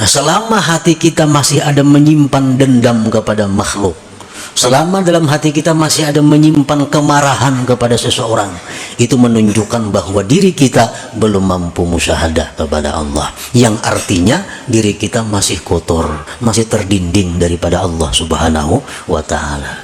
Nah, selama hati kita masih ada menyimpan dendam kepada makhluk, selama dalam hati kita masih ada menyimpan kemarahan kepada seseorang, itu menunjukkan bahwa diri kita belum mampu musyahadah kepada Allah, yang artinya diri kita masih kotor, masih terdinding daripada Allah Subhanahu wa ta'ala.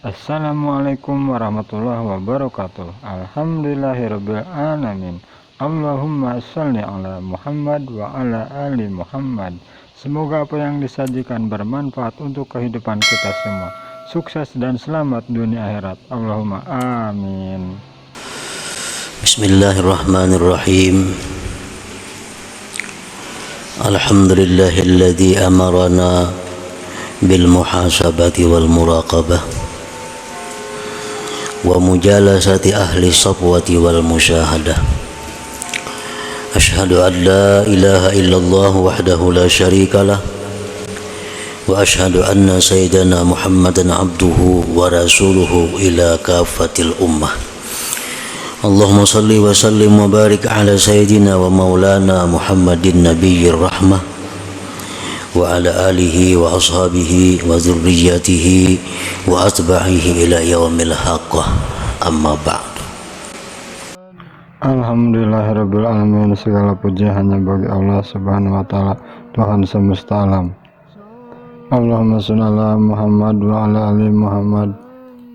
Assalamualaikum warahmatullahi wabarakatuh. Alhamdulillahirabbil alamin. Allahumma shalli ala Muhammad wa ala ali Muhammad. Semoga apa yang disajikan bermanfaat untuk kehidupan kita semua. Sukses dan selamat dunia akhirat. Allahumma amin. Bismillahirrahmanirrahim. Alhamdulillahilladzi amarana bil muhasabati wal muraqabah wa mujalasati ahli safwati wal musyahadah. Ashhadu an la ilaha illallah wahdahu la syarika lah wa ashhadu anna sayyidana Muhammadan abduhu wa rasuluhu ila kafatil ummah. Allahumma salli wa sallim wa barik ala sayyidina wa maulana Muhammadin nabiyyir rahmah wa ala alihi wa ashabihi wa dzurriyyatihi wa atba'ihi ila yaumil haqqah, amma ba'du. Alhamdulillahirabbil alamin. Segala puji hanya bagi Allah Subhanahu wa taala, Tuhan semesta alam. Allahumma shalli ala Muhammad wa ala ali Muhammad.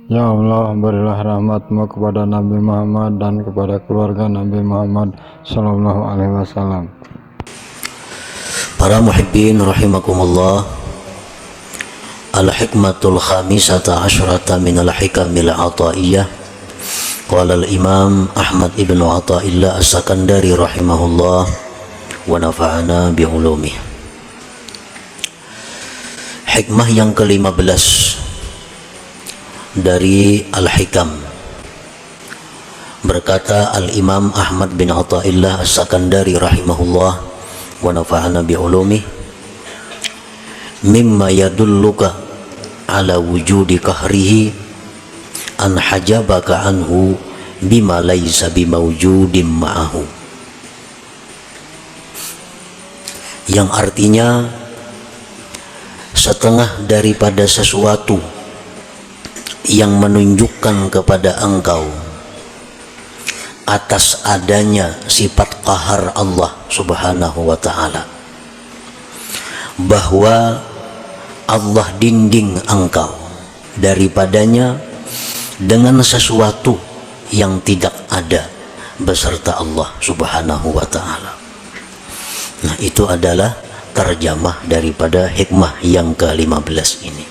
Ya Allah, berilah rahmat-Mu kepada Nabi Muhammad dan kepada keluarga Nabi Muhammad sallallahu alaihi wasallam. Para muhibbin rahimakumullah, al-hikmatul khamisata asyrata minal hikamil ataiyah. Qala al-imam Ahmad ibn Athaillah as-Sakandari rahimahullah wa nafa'ana bi'ulumih. Hikmah yang ke-15 dari al-hikam. Berkata al-imam Ahmad bin Athaillah as-Sakandari rahimahullah wa nafa'ana bi'ulumih, mimma yadulluka ala wujudi kahrihi an hajabaka anhu bima laysa bimawjudin ma'ahu. Yang artinya, setengah daripada sesuatu yang menunjukkan kepada engkau atas adanya sifat qahar Allah Subhanahu wa ta'ala, bahwa Allah dinding engkau daripadanya dengan sesuatu yang tidak ada beserta Allah Subhanahu wa ta'ala. Nah, itu adalah terjemah daripada hikmah yang ke-15 ini.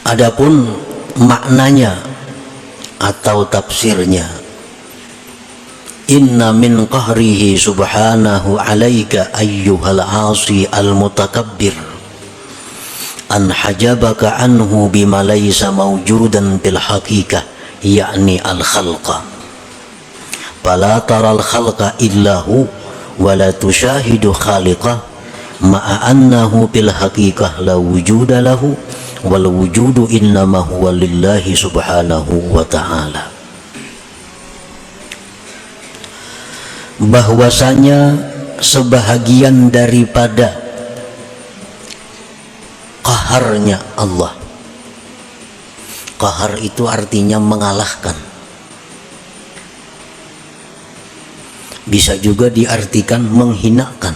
Adapun maknanya atau tafsirnya, inna min qahrihi subhanahu alaika ayyuhal asi al-mutakabbir an hajabaka anhu bima laysa mawjudan bil haqiqah, yakni al-khalqa, fala taral khalqa illahu wa la tushahidu khaliqah ma'a annahu bil haqiqah la wujuda lahu wal wujudu innama huwa lillahi subhanahu wa ta'ala. Bahwasanya sebahagian daripada qaharnya Allah, qahar itu artinya mengalahkan, bisa juga diartikan menghinakan.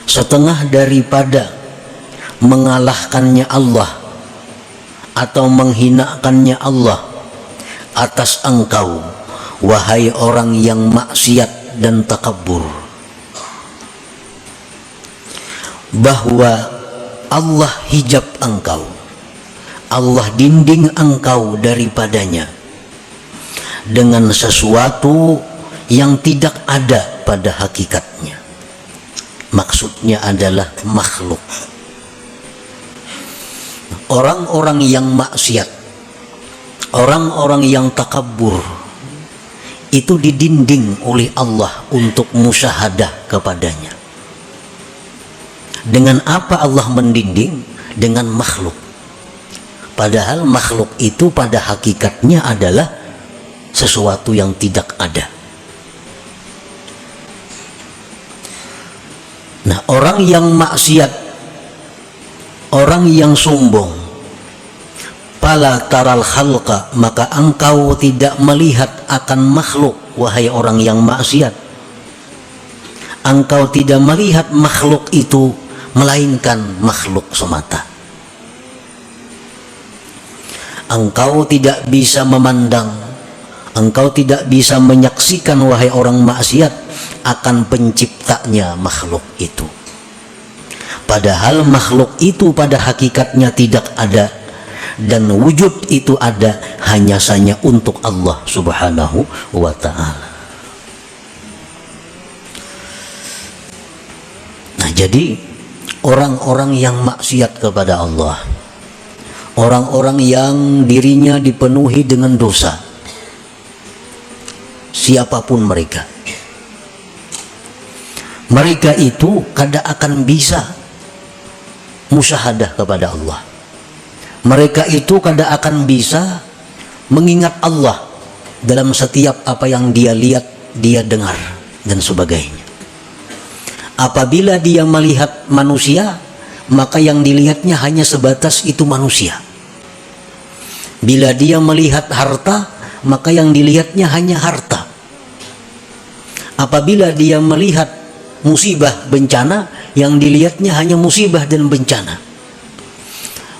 Setengah daripada mengalahkannya Allah atau menghinakannya Allah atas engkau, wahai orang yang maksiat dan takabur, bahwa Allah hijab engkau, Allah dinding engkau daripadanya dengan sesuatu yang tidak ada pada hakikatnya. Maksudnya adalah makhluk. Orang-orang yang maksiat, orang-orang yang takabur, itu didinding oleh Allah untuk musyahadah kepadanya. Dengan apa Allah mendinding? Dengan makhluk. Padahal makhluk itu pada hakikatnya adalah sesuatu yang tidak ada. Nah, orang yang maksiat, orang yang sombong, fala taral khalqa, maka engkau tidak melihat akan makhluk, wahai orang yang maksiat. Engkau tidak melihat makhluk itu, melainkan makhluk semata. Engkau tidak bisa memandang, engkau tidak bisa menyaksikan, wahai orang maksiat, akan penciptanya makhluk itu. Padahal makhluk itu pada hakikatnya tidak ada, dan wujud itu ada hanya saja untuk Allah Subhanahu wa ta'ala. Nah, jadi orang-orang yang maksiat kepada Allah, orang-orang yang dirinya dipenuhi dengan dosa, siapapun mereka, mereka itu kada akan bisa musyahadah kepada Allah. Mereka itu kada akan bisa mengingat Allah dalam setiap apa yang dia lihat, dia dengar, dan sebagainya. Apabila dia melihat manusia, maka yang dilihatnya hanya sebatas itu manusia. Bila dia melihat harta, maka yang dilihatnya hanya harta. Apabila dia melihat musibah, bencana, yang dilihatnya hanya musibah dan bencana.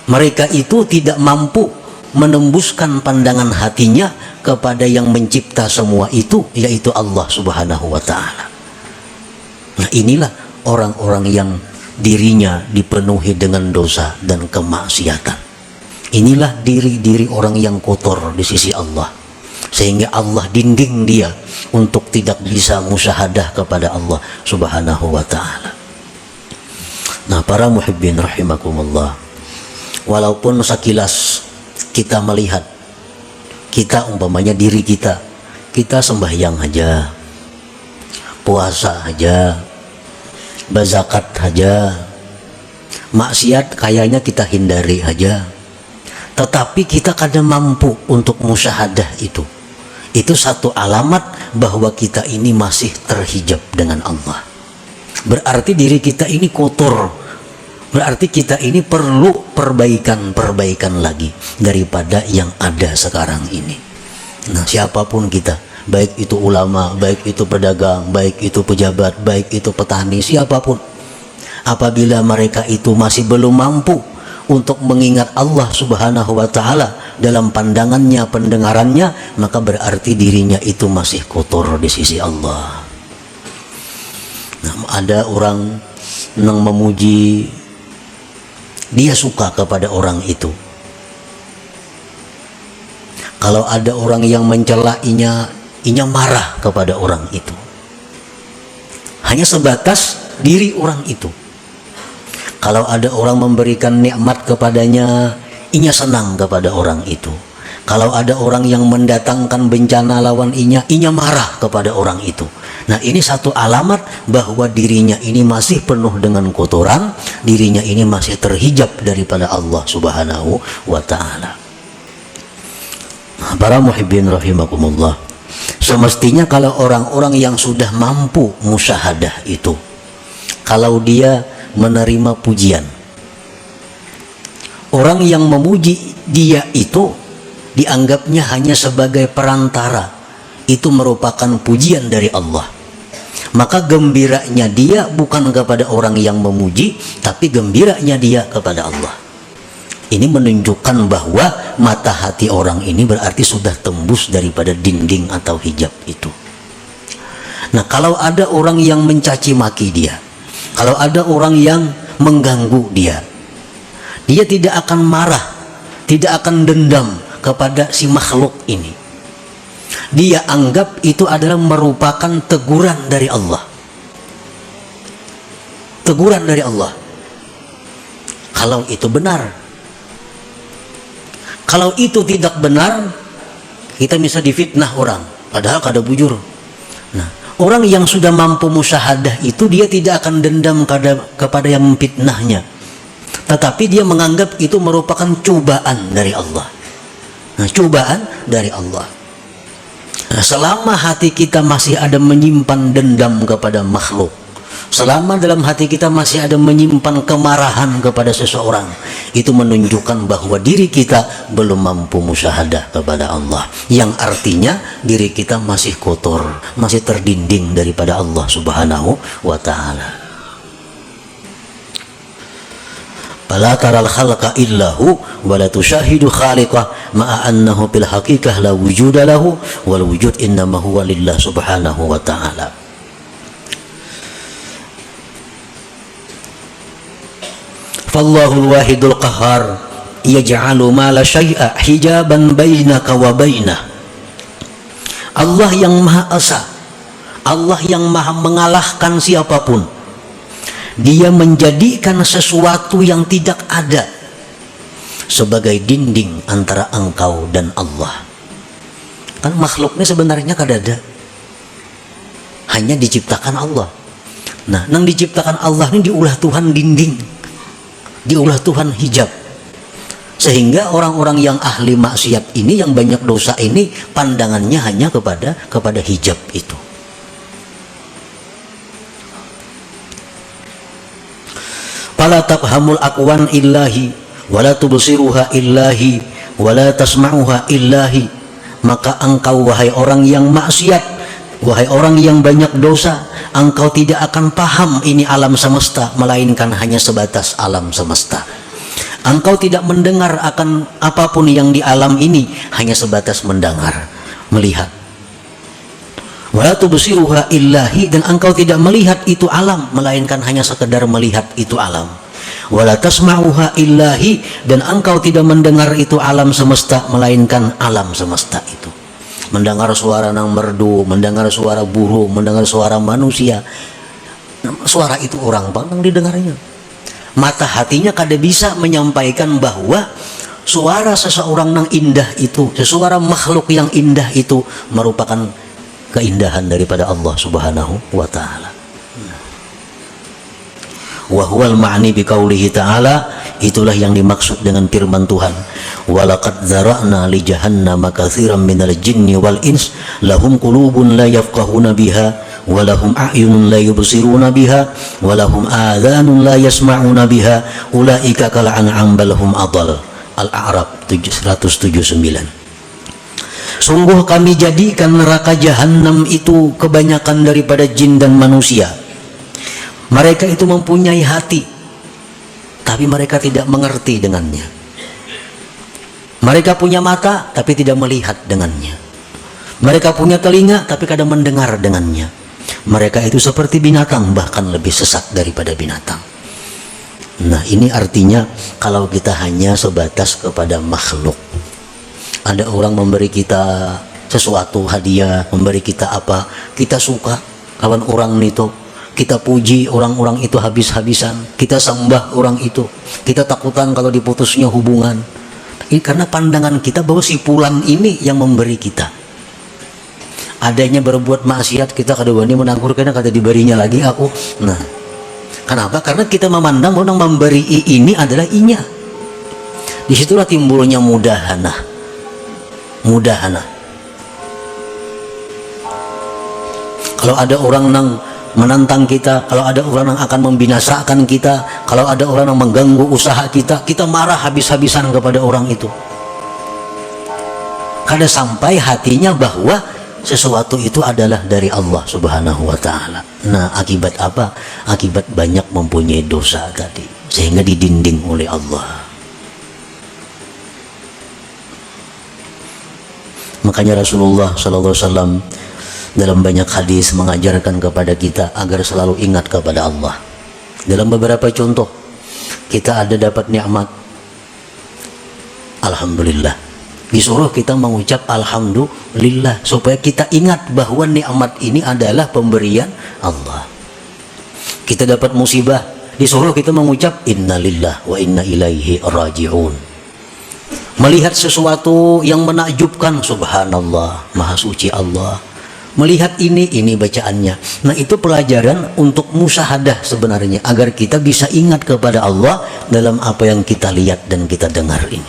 Mereka itu tidak mampu menembuskan pandangan hatinya kepada yang mencipta semua itu, yaitu Allah Subhanahu wa ta'ala. Nah, inilah orang-orang yang dirinya dipenuhi dengan dosa dan kemaksiatan. Inilah diri-diri orang yang kotor di sisi Allah, sehingga Allah dinding dia untuk tidak bisa musyahadah kepada Allah Subhanahu wa ta'ala. Nah, para muhibbin rahimakumullah, walaupun sekilas kita melihat, kita umpamanya diri kita sembahyang aja, puasa aja, berzakat aja, maksiat kayaknya kita hindari aja, tetapi kita kadang mampu untuk musyahadah itu. Itu satu alamat bahwa kita ini masih terhijab dengan Allah. Berarti diri kita ini kotor, berarti kita ini perlu perbaikan lagi daripada yang ada sekarang ini. Nah, siapapun kita, baik itu ulama, baik itu pedagang, baik itu pejabat, baik itu petani, siapapun, apabila mereka itu masih belum mampu untuk mengingat Allah Subhanahu wa ta'ala dalam pandangannya, pendengarannya, maka berarti dirinya itu masih kotor di sisi Allah. Nah, ada orang yang memuji, dia suka kepada orang itu. Kalau ada orang yang mencela, inya marah kepada orang itu. Hanya sebatas diri orang itu. Kalau ada orang memberikan nikmat kepadanya, inya senang kepada orang itu. Kalau ada orang yang mendatangkan bencana lawan inya marah kepada orang itu. Nah, ini satu alamat bahwa dirinya ini masih penuh dengan kotoran, dirinya ini masih terhijab daripada Allah Subhanahu wa ta'ala. Nah, para muhibbin rahimakumullah, semestinya kalau orang-orang yang sudah mampu musyahadah itu, kalau dia menerima pujian, orang yang memuji dia itu dianggapnya hanya sebagai perantara, itu merupakan pujian dari Allah. Maka gembiranya dia bukan kepada orang yang memuji, tapi gembiranya dia kepada Allah. Ini menunjukkan bahwa mata hati orang ini berarti sudah tembus daripada dinding atau hijab itu. Nah, kalau ada orang yang mencaci maki dia, kalau ada orang yang mengganggu dia, dia tidak akan marah, tidak akan dendam kepada si makhluk ini. Dia anggap itu adalah merupakan teguran dari Allah. Teguran dari Allah. Kalau itu benar. Kalau itu tidak benar, kita bisa difitnah orang, padahal kada bujur. Nah, orang yang sudah mampu musyahadah itu dia tidak akan dendam kepada yang memfitnahnya, tetapi dia menganggap itu merupakan cobaan dari Allah. Nah, cobaan dari Allah. Nah, selama hati kita masih ada menyimpan dendam kepada makhluk, Selama dalam hati kita masih ada menyimpan kemarahan kepada seseorang, itu menunjukkan bahwa diri kita belum mampu musyahadah kepada Allah, yang artinya diri kita masih kotor, masih terdinding daripada Allah Subhanahu wa ta'ala. Fala taral khalqa illahu wa la tushahidu khaliqah ma'a annahu bil haqiqah la wujuda lahu wal wujud innama huwa lillah subhanahu wa ta'ala. Fallahul wahidul qahar yaj'alu ma la syai'a hijaban bainaka wa bainah. Allah yang Maha Esa, Allah yang Maha mengalahkan siapapun. Dia menjadikan sesuatu yang tidak ada sebagai dinding antara engkau dan Allah. Kan makhluknya sebenarnya kadada, hanya diciptakan Allah. Nah, nang diciptakan Allah ini diulah Tuhan dinding, diulah Tuhan hijab, sehingga orang-orang yang ahli maksiat ini, yang banyak dosa ini, pandangannya hanya kepada hijab itu. Fala tafhamul aqwan illahi wala tubsiruha illahi wala tasma'uha illahi. Maka engkau wahai orang yang maksiat, wahai orang yang banyak dosa, engkau tidak akan paham ini alam semesta, melainkan hanya sebatas alam semesta. Engkau tidak mendengar akan apapun yang di alam ini, hanya sebatas mendengar, melihat. Wala tubsiruha illahi, dan engkau tidak melihat itu alam, melainkan hanya sekedar melihat itu alam. Wala tasma'uha illahi, dan engkau tidak mendengar itu alam semesta, melainkan alam semesta itu. Mendengar suara nang merdu, mendengar suara burung, mendengar suara manusia, suara itu orang pandang didengarnya. Mata hatinya kada bisa menyampaikan bahwa suara seseorang nang indah itu, sesuara makhluk yang indah itu merupakan keindahan daripada Allah Subhanahu wa ta'ala. Wa huwal ma'ni biqaulihi ta'ala, itulah yang dimaksud dengan firman Tuhan, walaqad zara'na li jahannama katsiran minal jinni wal ins lahum qulubun la yafqahuna biha wa lahum a'yunun la yubsiruna biha wa lahum adhanun la yasma'una biha ulaika kal an'am bal hum adall. Al-A'raf 179. Sungguh kami jadikan neraka jahanam itu kebanyakan daripada jin dan manusia. Mereka itu mempunyai hati, tapi mereka tidak mengerti dengannya. Mereka punya mata, tapi tidak melihat dengannya. Mereka punya telinga, tapi kadang mendengar dengannya. Mereka itu seperti binatang, bahkan lebih sesat daripada binatang. Nah, ini artinya kalau kita hanya sebatas kepada makhluk. Ada orang memberi kita sesuatu hadiah, memberi kita apa, kita suka kawan orang itu, kita puji orang-orang itu habis-habisan, kita sembah orang itu, kita takutan kalau diputusnya hubungan. Ini karena pandangan kita bahwa si fulan ini yang memberi kita. Adanya berbuat maksiat, kita kada wani menanggur karena kata diberinya lagi aku. Nah, kenapa? Karena kita memandang orang memberi ini adalah inya. Disitulah timbulnya mudahana. Kalau ada orang yang menantang kita, kalau ada orang yang akan membinasakan kita, kalau ada orang yang mengganggu usaha kita, kita marah habis-habisan kepada orang itu. Kada sampai hatinya bahwa sesuatu itu adalah dari Allah Subhanahu wa ta'ala. Nah, akibat apa? Akibat banyak mempunyai dosa tadi, sehingga didinding oleh Allah. Makanya Rasulullah SAW dalam banyak hadis mengajarkan kepada kita agar selalu ingat kepada Allah. Dalam beberapa contoh, kita ada dapat nikmat, alhamdulillah, disuruh kita mengucap alhamdulillah, supaya kita ingat bahwa nikmat ini adalah pemberian Allah. Kita dapat musibah, disuruh kita mengucap innalillah wa inna ilaihi raji'un. Melihat sesuatu yang menakjubkan, subhanallah, maha suci Allah. Melihat ini bacaannya. Nah, itu pelajaran untuk musyahadah sebenarnya, agar kita bisa ingat kepada Allah dalam apa yang kita lihat dan kita dengar ini.